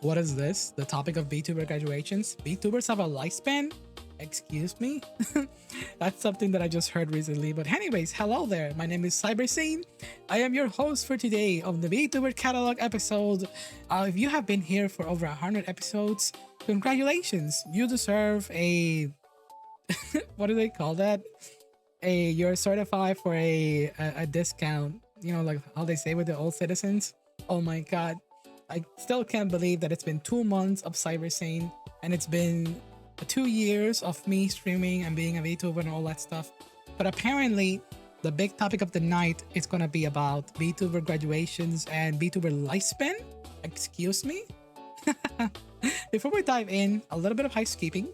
What is this? The topic of VTuber graduations? VTubers have a lifespan? Excuse me? That's something that I just heard recently. But anyways, hello there. My name is CyberScene. I am your host for today of the VTuber catalog episode. If you have been here for over 100 episodes, congratulations. You deserve a what do they call that? You're certified for a discount. You know, like how they say with the old citizens. Oh my god. I still can't believe that it's been 2 months of CyberSane and it's been 2 years of me streaming and being a VTuber and all that stuff. But apparently, the big topic of the night is gonna be about VTuber graduations and VTuber lifespan. Excuse me? Before we dive in, a little bit of housekeeping.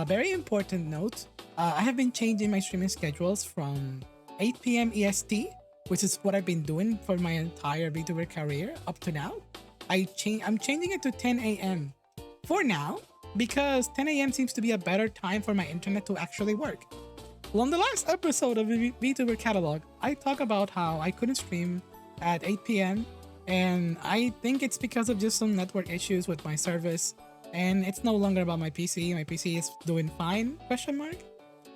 Very important note. I have been changing my streaming schedules from 8 p.m. EST, which is what I've been doing for my entire VTuber career up to now. I'm changing it to 10 a.m. for now because 10 a.m. seems to be a better time for my internet to actually work. Well, on the last episode of the VTuber catalog, I talk about how I couldn't stream at 8 p.m. and I think it's because of just some network issues with my service, and it's no longer about my PC. My PC is doing fine, question mark.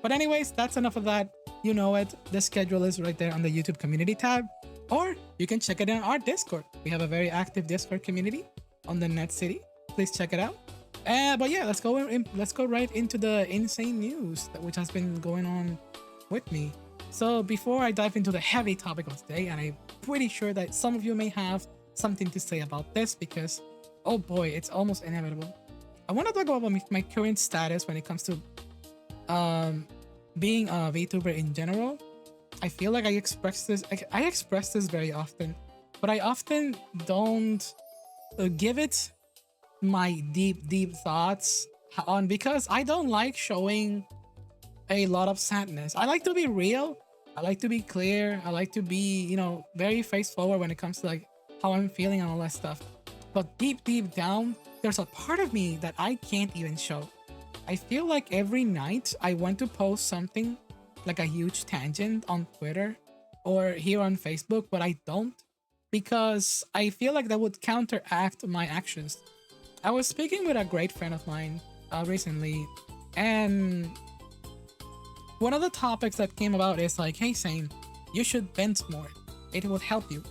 But anyways, that's enough of that. You know it. The schedule is right there on the YouTube community tab. Or you can check it in our Discord. We have a very active Discord community on the Net City. Please check it out. But yeah, let's go right into the insane news which has been going on with me. So before I dive into the heavy topic of today, and I'm pretty sure that some of you may have something to say about this because, oh boy, it's almost inevitable. I want to talk about my current status when it comes to being a VTuber in general. I feel like I express this very often, but I often don't give it my deep thoughts on because I don't like showing a lot of sadness. I like to be real. I like to be clear. I like to be, very face forward when it comes to like how I'm feeling and all that stuff. But deep down, there's a part of me that I can't even show. I feel like every night I want to post something like a huge tangent on Twitter or here on Facebook, but I don't because I feel like that would counteract my actions. I was speaking with a great friend of mine recently, and one of the topics that came about is like, hey, Sane, you should vent more. It will help you.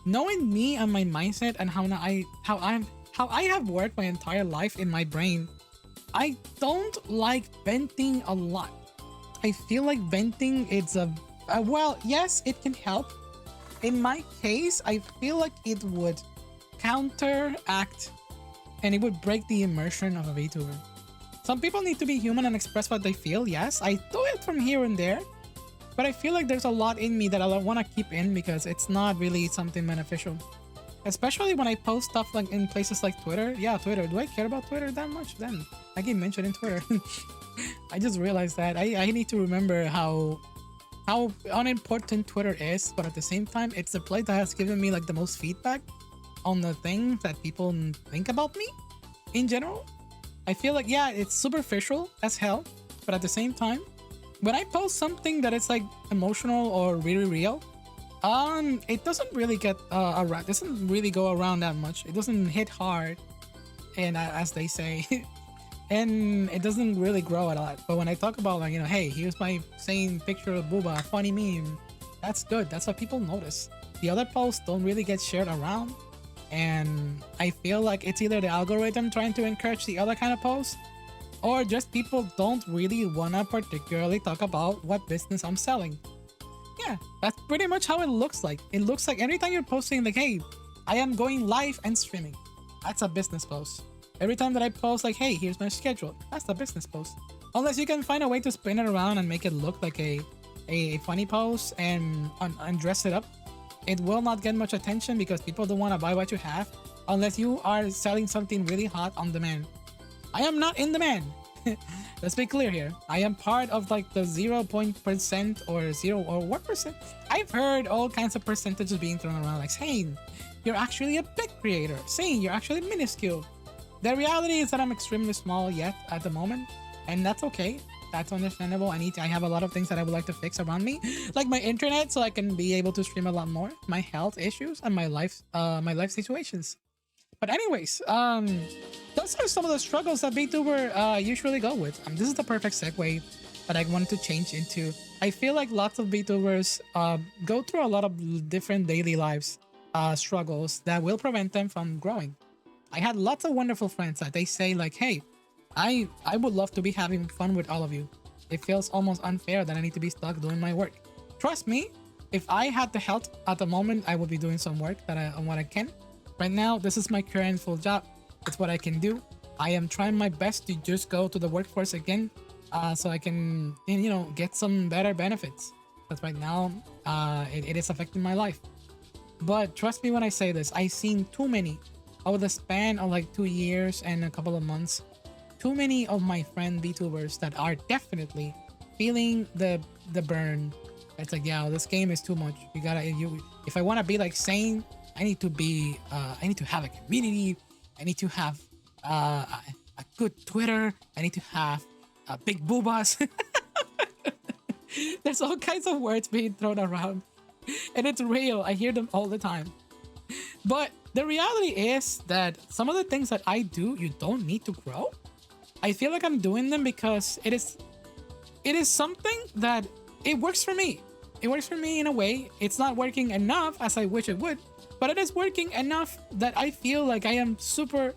Knowing me and my mindset and how I have worked my entire life in my brain, I don't like venting a lot. I feel like venting is well, yes, it can help. In my case, I feel like it would counteract and it would break the immersion of a VTuber. Some people need to be human and express what they feel. Yes, I do it from here and there, but I feel like there's a lot in me that I want to keep in because it's not really something beneficial. Especially when I post stuff like in places like Twitter. Yeah, Twitter. Do I care about Twitter that much? Then I get mentioned in Twitter. I just realized that I need to remember how unimportant Twitter is, but at the same time, it's the place that has given me like the most feedback on the things that people think about me in general. I feel like, yeah, it's superficial as hell, but at the same time, when I post something that is like emotional or really real, it doesn't really get around. Doesn't really go around that much. It doesn't hit hard, and as they say, and it doesn't really grow a lot. But when I talk about like, hey, here's my same picture of Booba, funny meme, that's good. That's what people notice. The other posts don't really get shared around, and I feel like it's either the algorithm trying to encourage the other kind of posts, or just people don't really wanna particularly talk about what business I'm selling. Yeah, that's pretty much how it looks like. It looks like every time you're posting like, hey, I am going live and streaming, that's a business post. Every time that I post like, hey, here's my schedule, that's a business post. Unless you can find a way to spin it around and make it look like a funny post and dress it up, it will not get much attention because people don't want to buy what you have unless you are selling something really hot on demand. I am not in demand. Let's be clear here. I am part of like the 0% or 0 or what percent. I've heard all kinds of percentages being thrown around like, saying you're actually a big creator, saying you're actually minuscule. The reality is that I'm extremely small yet at the moment, and that's okay. That's understandable. I have a lot of things that I would like to fix around me, like my internet, so I can be able to stream a lot more, my health issues, and my life situations. But anyways, those are some of the struggles that VTuber usually go with. This is the perfect segue that I wanted to change into. I feel like lots of VTubers go through a lot of different daily lives struggles that will prevent them from growing. I had lots of wonderful friends that they say like, "Hey, I would love to be having fun with all of you. It feels almost unfair that I need to be stuck doing my work." Trust me, if I had the health at the moment, I would be doing some work that on what I can. Right now, this is my current full job. It's what I can do. I am trying my best to just go to the workforce again, so I can, get some better benefits. Because right now, it is affecting my life. But trust me when I say this, I've seen too many over the span of like 2 years and a couple of months. Too many of my friend VTubers that are definitely feeling the burn. It's like, yeah, this game is too much. If I want to be like sane, I need to have a community. I need to have a good Twitter. I need to have big boobas. There's all kinds of words being thrown around, and it's real. I hear them all the time. But the reality is that some of the things that I do, you don't need to grow. I feel like I'm doing them because it is something that it works for me. It works for me in a way. It's not working enough as I wish it would, but it is working enough that I feel like I am super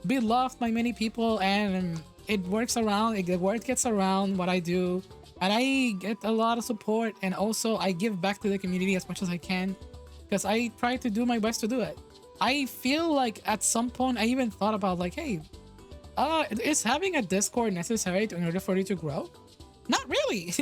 beloved by many people, and it works around. The word gets around what I do, and I get a lot of support, and also I give back to the community as much as I can because I try to do my best to do it. I feel like at some point I even thought about like, hey, is having a Discord necessary in order for you to grow? Not really.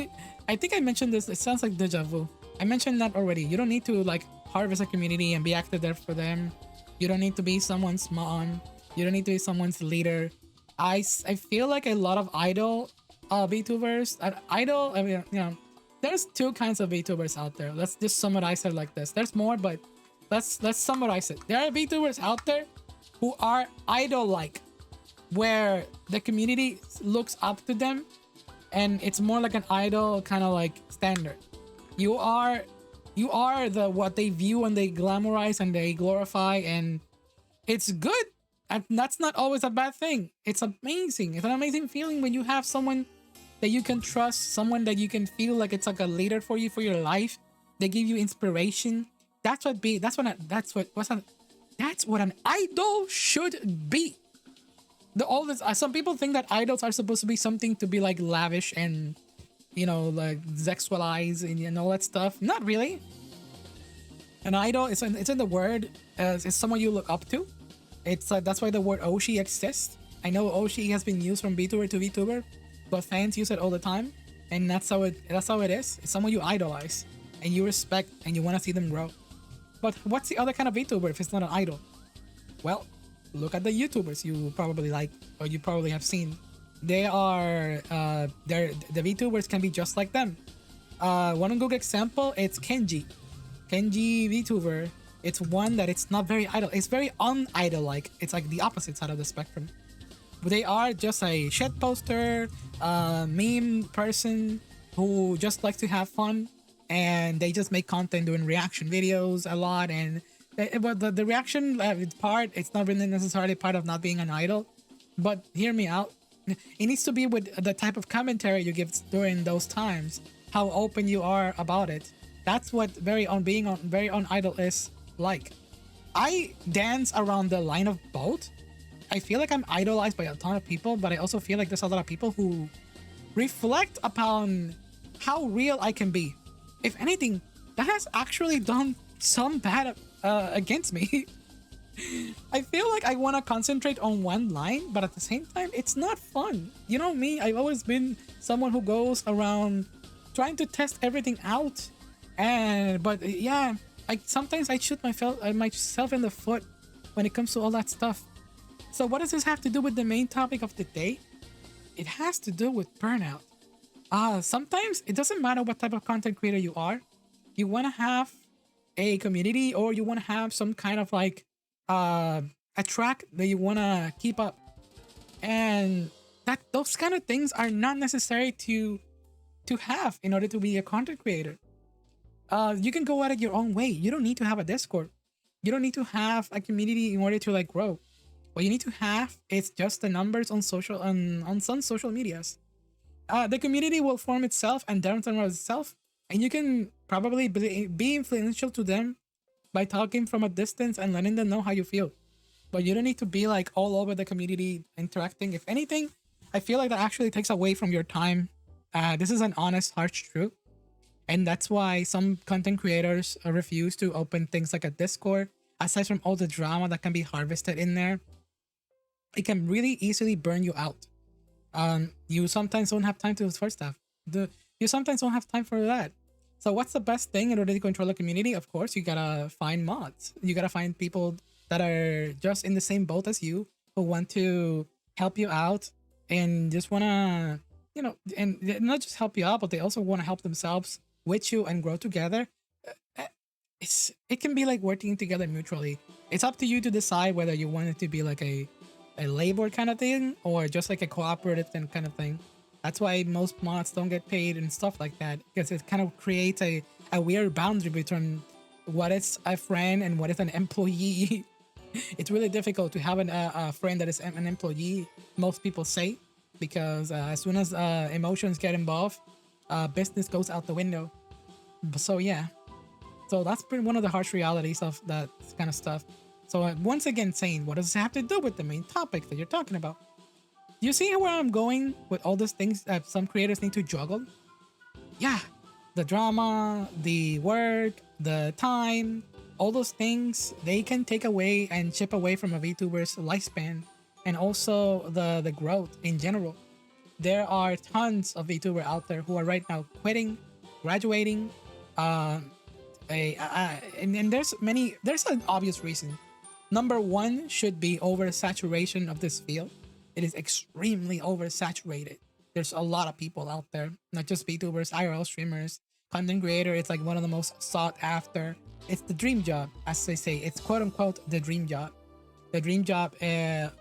I think I mentioned this. It sounds like deja vu. I mentioned that already. You don't need to like harvest a community and be active there for them. You don't need to be someone's mom. You don't need to be someone's leader. I feel like a lot of idol VTubers, I mean, there's two kinds of VTubers out there. Let's just summarize it like this. There's more, but let's summarize it. There are VTubers out there who are idol-like, where the community looks up to them and it's more like an idol kind of like standard. You are the what they view and they glamorize and they glorify, and it's good. And that's not always a bad thing. It's amazing. It's an amazing feeling when you have someone that you can trust, someone that you can feel like it's like a leader for you for your life. They give you inspiration. That's what an idol should be. Some people think that idols are supposed to be something to be like lavish and like sexualized and all that stuff. Not really. An idol it's in the word as it's someone you look up to. It's that's why the word Oshi exists. I know Oshi has been used from VTuber to VTuber, but fans use it all the time, and that's how it is. It's someone you idolize and you respect and you want to see them grow. But what's the other kind of VTuber if it's not an idol? Well, look at the YouTubers you probably like or you probably have seen. They are the VTubers can be just like them. One good example, it's Kenji VTuber. It's one that it's not very idol. It's very un-idol-like. It's like the opposite side of the spectrum. They are just a shit poster, meme person who just likes to have fun, and they just make content doing reaction videos a lot. And but the reaction part, it's not really necessarily part of not being an idol. But hear me out. It needs to be with the type of commentary you give during those times, how open you are about it. That's what very on idol is like. I dance around the line of both. I feel like I'm idolized by a ton of people, but I also feel like there's a lot of people who reflect upon how real I can be. If anything, that has actually done some bad against me. I feel like I want to concentrate on one line, but at the same time, it's not fun. You know me, I've always been someone who goes around trying to test everything out. But yeah, sometimes I shoot myself in the foot when it comes to all that stuff. So what does this have to do with the main topic of the day? It has to do with burnout. Sometimes it doesn't matter what type of content creator you are. You want to have a community, or you want to have some kind of like a track that you want to keep up, and that those kind of things are not necessary to have in order to be a content creator. You can go at it your own way. You don't need to have a Discord. You don't need to have a community in order to like grow. What you need to have is just the numbers on on some social medias. The community will form itself and downturn itself, and you can probably be influential to them by talking from a distance and letting them know how you feel. But you don't need to be like all over the community interacting. If anything, I feel like that actually takes away from your time. This is an honest, harsh truth. And that's why some content creators refuse to open things like a Discord. Aside from all the drama that can be harvested in there, it can really easily burn you out. You sometimes don't have time to for stuff. You sometimes don't have time for that. So what's the best thing in order to control a community? Of course, you gotta find mods. You gotta find people that are just in the same boat as you, who want to help you out and just wanna, you know, and not just help you out, but they also want to help themselves with you and grow together. It can be like working together mutually. It's up to you to decide whether you want it to be like a labor kind of thing or just like a cooperative kind of thing. That's why most mods don't get paid and stuff like that, because it kind of creates a weird boundary between what is a friend and what is an employee. It's really difficult to have a friend that is an employee, most people say, because as soon as emotions get involved, business goes out the window. So yeah, so that's been one of the harsh realities of that kind of stuff. So once again, saying, what does it have to do with the main topic that you're talking about? You see where I'm going with all those things that some creators need to juggle? Yeah, the drama, the work, the time, all those things, they can take away and chip away from a VTuber's lifespan, and also the growth in general. There are tons of VTuber out there who are right now quitting, graduating, and there's an obvious reason. Number one should be oversaturation of this field. It is extremely oversaturated. There's a lot of people out there, not just VTubers, IRL streamers, content creator. It's like one of the most sought after. It's the dream job, as they say. It's quote unquote the dream job. The dream job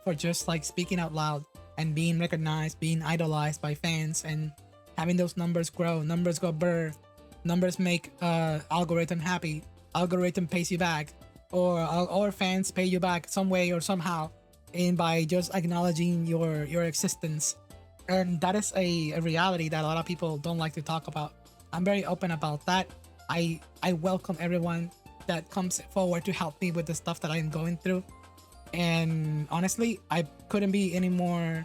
for just like speaking out loud and being recognized, being idolized by fans, and having those numbers grow. Numbers go birth. Numbers make algorithm happy. Algorithm pays you back, or fans pay you back some way or somehow, and by just acknowledging your existence. And that is a reality that a lot of people don't like to talk about. I'm very open about that. I welcome everyone that comes forward to help me with the stuff that I'm going through. And honestly, I couldn't be any more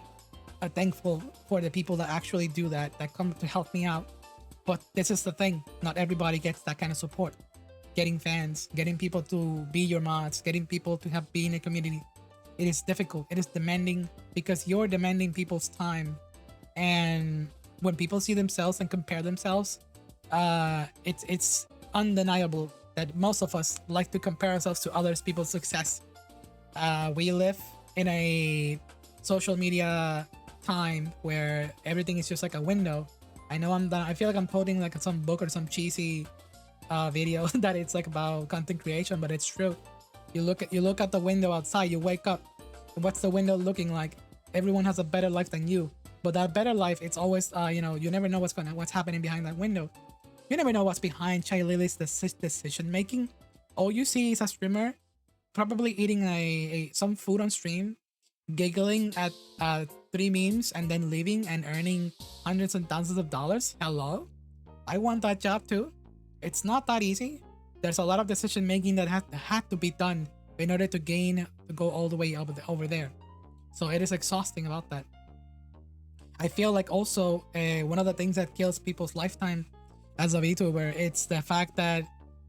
thankful for the people that actually do that come to help me out. But this is the thing, not everybody gets that kind of support. Getting fans, getting people to be your mods, getting people to have be in a community. It is difficult. It is demanding, because you're demanding people's time. And when people see themselves and compare themselves, it's undeniable that most of us like to compare ourselves to others people's success. We live in a social media time where everything is just like a window. I feel like I'm quoting like some book or some cheesy video that it's like about content creation, but it's true. You look at the window outside, you wake up, what's the window looking like? Everyone has a better life than you, but that better life, it's always you never know what's happening behind that window. You never know what's behind Chai Lily's decision making. All you see is a streamer probably eating some food on stream, giggling at 3 memes, and then leaving and earning hundreds and thousands of dollars. Hello, I want that job too. It's not that easy. There's a lot of decision making that had to be done in order to go all the way over there. So it is exhausting about that. I feel like also one of the things that kills people's lifetime as a VTuber, it's the fact that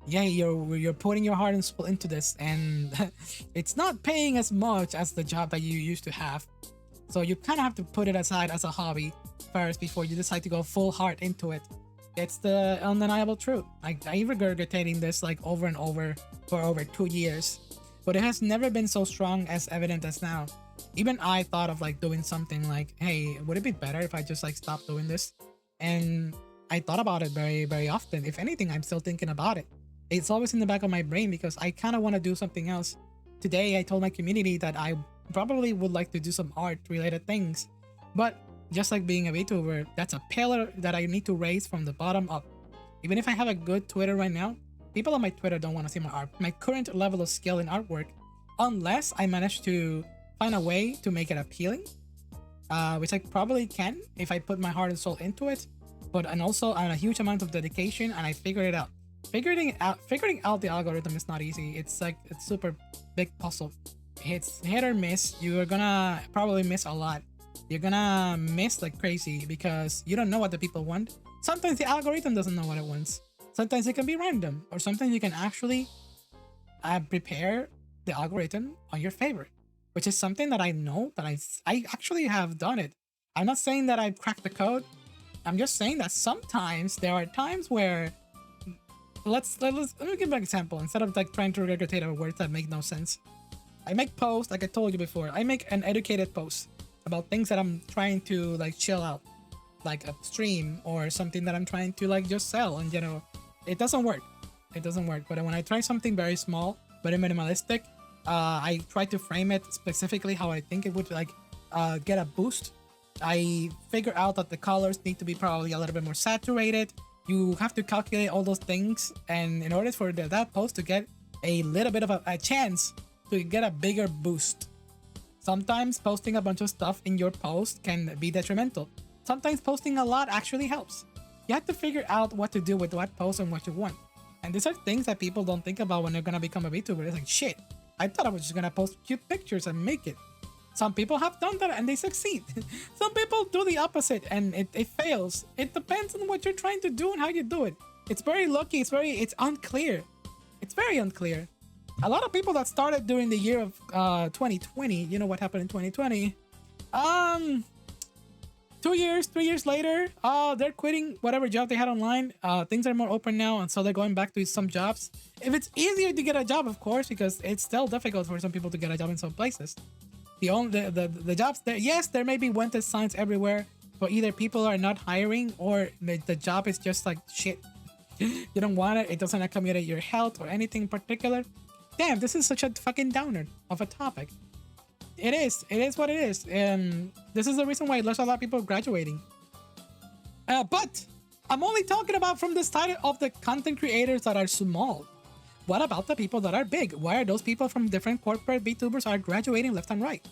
you're putting your heart and soul into this, and it's not paying as much as the job that you used to have. So you kind of have to put it aside as a hobby first before you decide to go full heart into it. It's the undeniable truth. I regurgitating this like over and over for over 2 years, but it has never been so strong as evident as now. Even I thought of like doing something like, hey, would it be better if I just like stop doing this? And I thought about it very, very often. If anything, I'm still thinking about it. It's always in the back of my brain because I kind of want to do something else. Today, I told my community that I probably would like to do some art related things, but just like being a VTuber, that's a pillar that I need to raise from the bottom up. Even if I have a good Twitter right now, People on my Twitter don't want to see my art, my current level of skill in artwork, unless I manage to find a way to make it appealing, which I probably can if I put my heart and soul into it. But and also on a huge amount of dedication, and I figured it out. Figuring out the algorithm is not easy. It's like it's super big puzzle. It's hit or miss. You're gonna probably miss a lot. You're gonna miss like crazy because you don't know what the people want. Sometimes the algorithm doesn't know what it wants. Sometimes it can be random, or sometimes you can actually prepare the algorithm on your favor, which is something that I know that I actually have done it. I'm not saying that I've cracked the code. I'm just saying that sometimes there are times where let me give an example instead of like trying to regurgitate a word that make no sense. I make posts like I told you before. I make an educated post about things that I'm trying to like chill out, like a stream or something that I'm trying to like just sell in general. It doesn't work. It doesn't work. But when I try something very small, very minimalistic, I try to frame it specifically how I think it would like get a boost. I figure out that the colors need to be probably a little bit more saturated. You have to calculate all those things, and in order for that post to get a little bit of a chance to get a bigger boost. Sometimes posting a bunch of stuff in your post can be detrimental. Sometimes posting a lot actually helps. You have to figure out what to do with what post and what you want. And these are things that people don't think about when they're gonna become a VTuber. It's like, shit, I thought I was just gonna post cute pictures and make it. Some people have done that and they succeed. Some people do the opposite and it fails. It depends on what you're trying to do and how you do it. It's very lucky. It's unclear. It's very unclear. A lot of people that started during the year of 2020, you know what happened in 2020? 3 years later, they're quitting whatever job they had online. Things are more open now, and so they're going back to some jobs. If it's easier to get a job, of course, because it's still difficult for some people to get a job in some places. The jobs there, yes, there may be wanted signs everywhere, but either people are not hiring or the job is just like shit. You don't want it. It doesn't accommodate your health or anything in particular. Damn, this is such a fucking downer of a topic. It is what it is. And this is the reason why there's a lot of people graduating. But I'm only talking about from the side of the content creators that are small. What about the people that are big? Why are those people from different corporate VTubers are graduating left and right?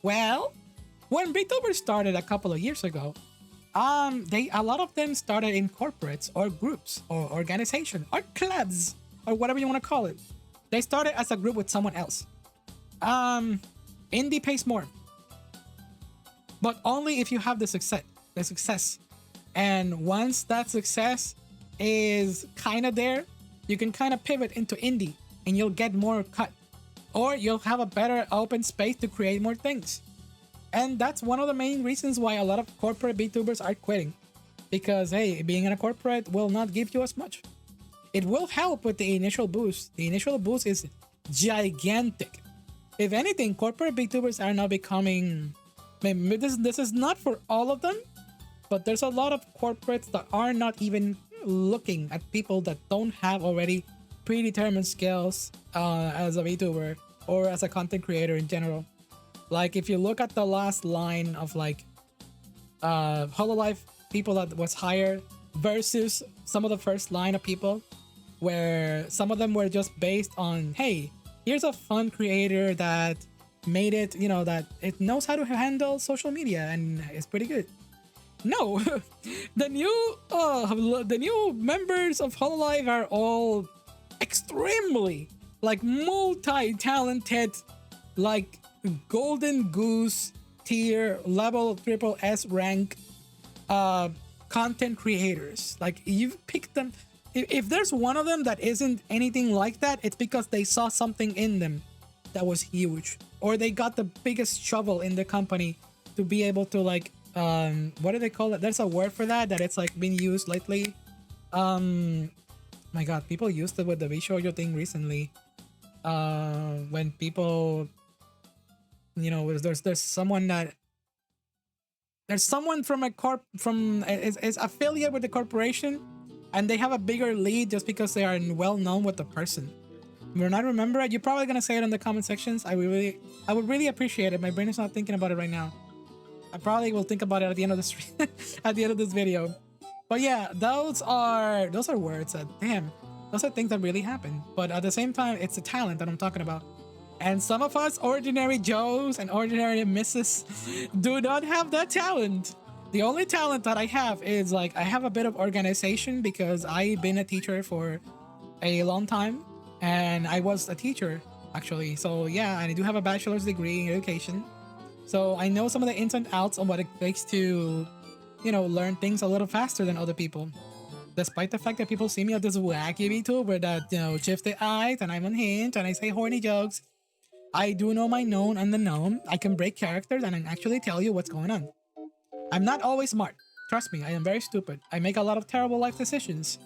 Well, when VTubers started a couple of years ago, a lot of them started in corporates or groups or organizations or clubs or whatever you want to call it. They started as a group with someone else. Indie pays more, but only if you have the success. And once that success is kind of there, you can kind of pivot into indie and you'll get more cut, or you'll have a better open space to create more things. And that's one of the main reasons why a lot of corporate VTubers are quitting, because hey, being in a corporate will not give you as much. It will help with the initial boost. The initial boost is gigantic. If anything, corporate VTubers are now becoming... Maybe this is not for all of them, but there's a lot of corporates that are not even looking at people that don't have already predetermined skills as a VTuber or as a content creator in general. Like if you look at the last line of like Hololive people that was hired versus some of the first line of people, where some of them were just based on, hey, here's a fun creator that made it, you know, that it knows how to handle social media and it's pretty good. No, the new members of Hololive are all extremely like multi-talented, like golden goose tier level triple S rank content creators. Like you've picked them. If there's one of them that isn't anything like that, it's because they saw something in them that was huge, or they got the biggest shovel in the company to be able to like what do they call it? There's a word for that it's like been used lately. My god, people used it with the Vtuber thing recently. When people, you know, there's someone from a is affiliate with the corporation, and they have a bigger lead just because they are well known with the person. When I remember it, you're probably gonna say it in the comment sections. I would really appreciate it. My brain is not thinking about it right now. I probably will think about it at the end of this at the end of this video. But yeah, those are words that, damn, Those are things that really happen. But at the same time, it's a talent that I'm talking about. And some of us ordinary Joes and ordinary Misses do not have that talent. The only talent that I have is like I have a bit of organization because I've been a teacher for a long time and I was a teacher actually. So yeah, and I do have a bachelor's degree in education. So I know some of the ins and outs of what it takes to, learn things a little faster than other people. Despite the fact that people see me as this wacky VTuber that, shifted eyes and I'm unhinged and I say horny jokes, I do know my known and the known. I can break characters and I can actually tell you what's going on. I'm not always smart. Trust me, I am very stupid. I make a lot of terrible life decisions.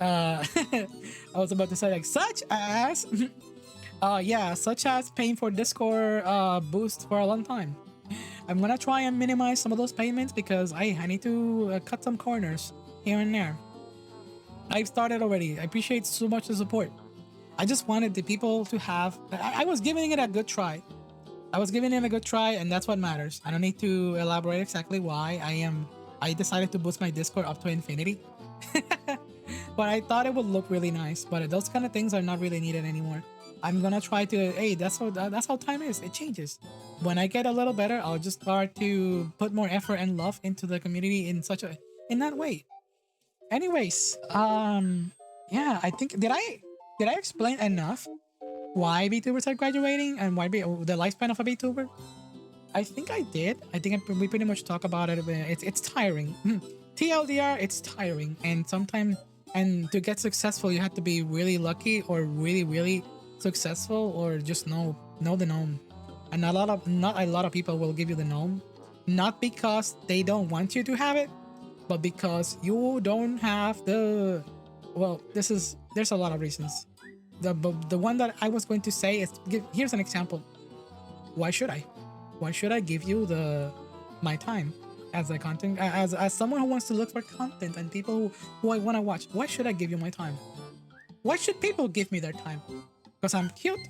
I was about to say like such as, such as paying for Discord boost for a long time. I'm gonna try and minimize some of those payments because I need to cut some corners here and there. I've started already. I appreciate so much the support. I just wanted the people to have. I was giving it a good try. And that's what matters. I don't need to elaborate exactly why I decided to boost my Discord up to infinity. But I thought it would look really nice. But those kind of things are not really needed anymore. I'm gonna try to. Hey, that's how time is. It changes. When I get a little better, I'll just start to put more effort and love into the community in that way. Anyways, yeah, I think did I explain enough why VTubers are graduating and why the lifespan of a VTuber? I think I did. We pretty much talk about it. It's tiring. TLDR, it's tiring, and sometimes to get successful, you have to be really lucky or really really successful or just know the gnome. And not a lot of people will give you the gnome, not because they don't want you to have it, but because you don't have the. Well, there's a lot of reasons. The one that I was going to say is here's an example. Why should I? Why should I give you my time as a content as someone who wants to look for content and people who I want to watch? Why should I give you my time? Why should people give me their time? Because I'm cute?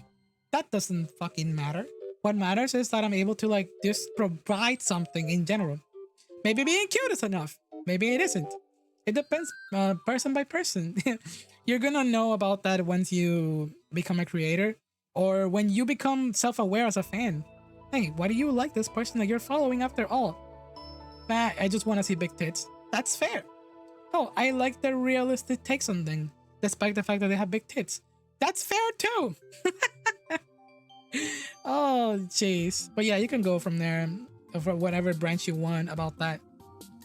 That doesn't fucking matter. What matters is that I'm able to like just provide something in general. Maybe being cute is enough. Maybe it isn't. It depends person by person. You're gonna know about that once you become a creator or when you become self-aware as a fan. Hey, why do you like this person that you're following after all? I just want to see big tits. That's fair. Oh, I like their realistic takes on things, despite the fact that they have big tits. That's fair too. Oh, jeez. But yeah, you can go from there for whatever branch you want about that.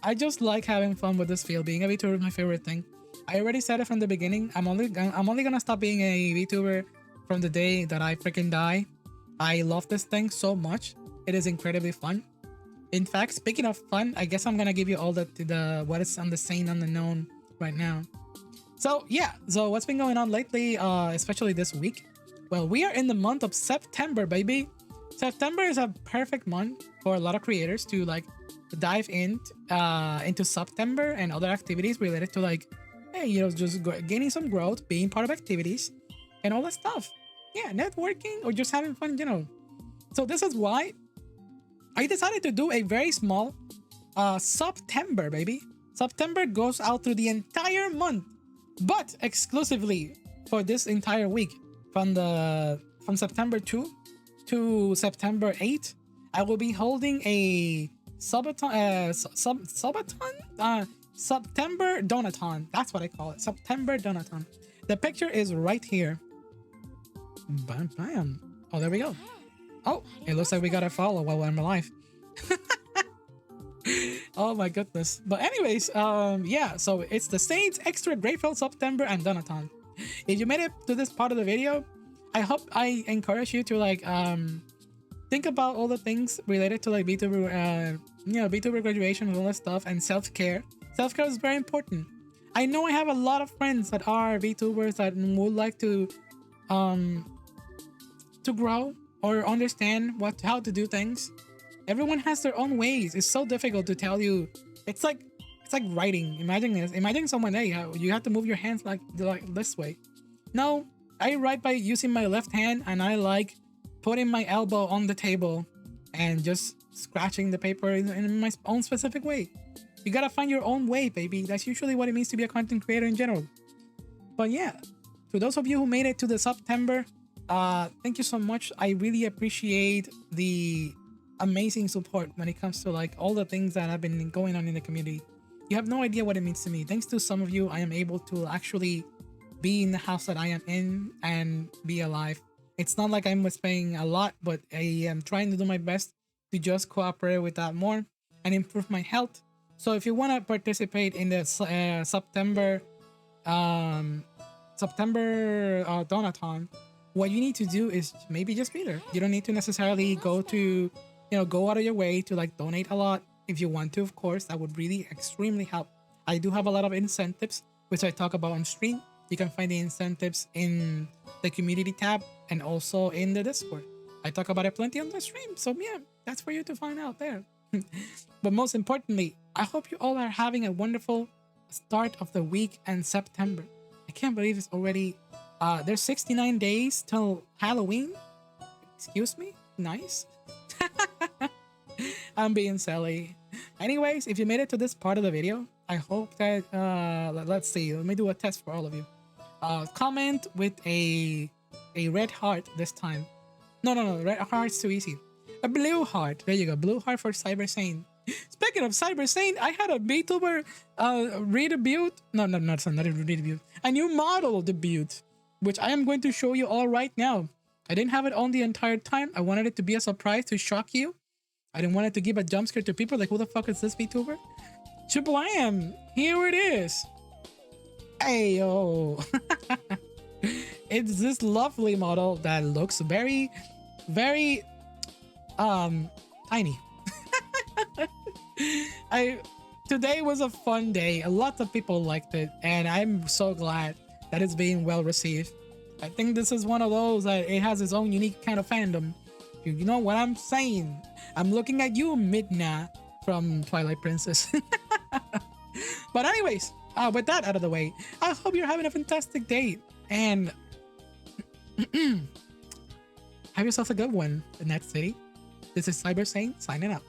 I just like having fun with this field. Being a VTuber is my favorite thing. I already said it from the beginning. I'm only gonna stop being a VTuber from the day that I freaking die. I love this thing so much. It is incredibly fun. In fact, speaking of fun, I guess I'm gonna give you all the what is on the sane on the known right now. So yeah, so what's been going on lately, especially this week? Well, we are in the month of September, baby. September is a perfect month for a lot of creators to like dive into September and other activities related to like, hey, just gaining some growth, being part of activities, and all that stuff. Yeah, networking or just having fun, So this is why I decided to do a very small September, baby. September goes out through the entire month, but exclusively for this entire week from September 2 to September 8, I will be holding a September Donaton. That's what I call it. September Donaton. The picture is right here. Bam, bam. Oh, there we go. Oh, it looks like we got a follow while I'm alive. Oh my goodness. But anyways, yeah, so it's the Saints, Extra Grateful, September, and Donaton. If you made it to this part of the video, I encourage you to like think about all the things related to like VTuber VTuber graduation and all that stuff, and self-care. Self-care is very important. I know I have a lot of friends that are VTubers that would like to grow or understand how to do things. Everyone has their own ways. It's so difficult to tell you. It's like writing. Imagine this. Imagine someone, hey, you have to move your hands like this way. No, I write by using my left hand, and I like putting my elbow on the table and just scratching the paper in my own specific way. You gotta find your own way, baby. That's usually what it means to be a content creator in general. But yeah, to those of you who made it to the September, thank you so much. I really appreciate the amazing support when it comes to like all the things that have been going on in the community. You have no idea what it means to me. Thanks to some of you, I am able to actually be in the house that I am in and be alive. It's not like I'm paying a lot, but I am trying to do my best to just cooperate with that more and improve my health. So if you want to participate in the um, September Donathon, what you need to do is maybe just be there. You don't need to necessarily go out of your way to like donate a lot. If you want to, of course, that would really extremely help. I do have a lot of incentives, which I talk about on stream. You can find the incentives in the community tab and also in the Discord. I talk about it plenty on the stream. So yeah, that's for you to find out there. But most importantly, I hope you all are having a wonderful start of the week and September. I can't believe it's already there's 69 days till Halloween. Excuse me? Nice. I'm being silly. Anyways, if you made it to this part of the video, I hope that let's see, let me do a test for all of you. Comment with a red heart this time. No, red heart's too easy. A blue heart. There you go. Blue heart for Cyber Sane. Speaking of Cyber Sane, I had a Vtuber redebut. Not a redebut. A new model debut, which I am going to show you all right now. I didn't have it on the entire time. I wanted it to be a surprise to shock you. I didn't want it to give a jump scare to people like, who the fuck is this Vtuber? Shablam! Here it is. Ayo. It's this lovely model that looks very, very tiny. Today was a fun day. A lot of people liked it, and I'm so glad that it's being well received. I think this is one of those that it has its own unique kind of fandom. You know what I'm saying? I'm looking at you, Midna from Twilight Princess. But anyways, with that out of the way, I hope you're having a fantastic day, and have yourself a good one, the Net City. This is Cyber Sane signing out.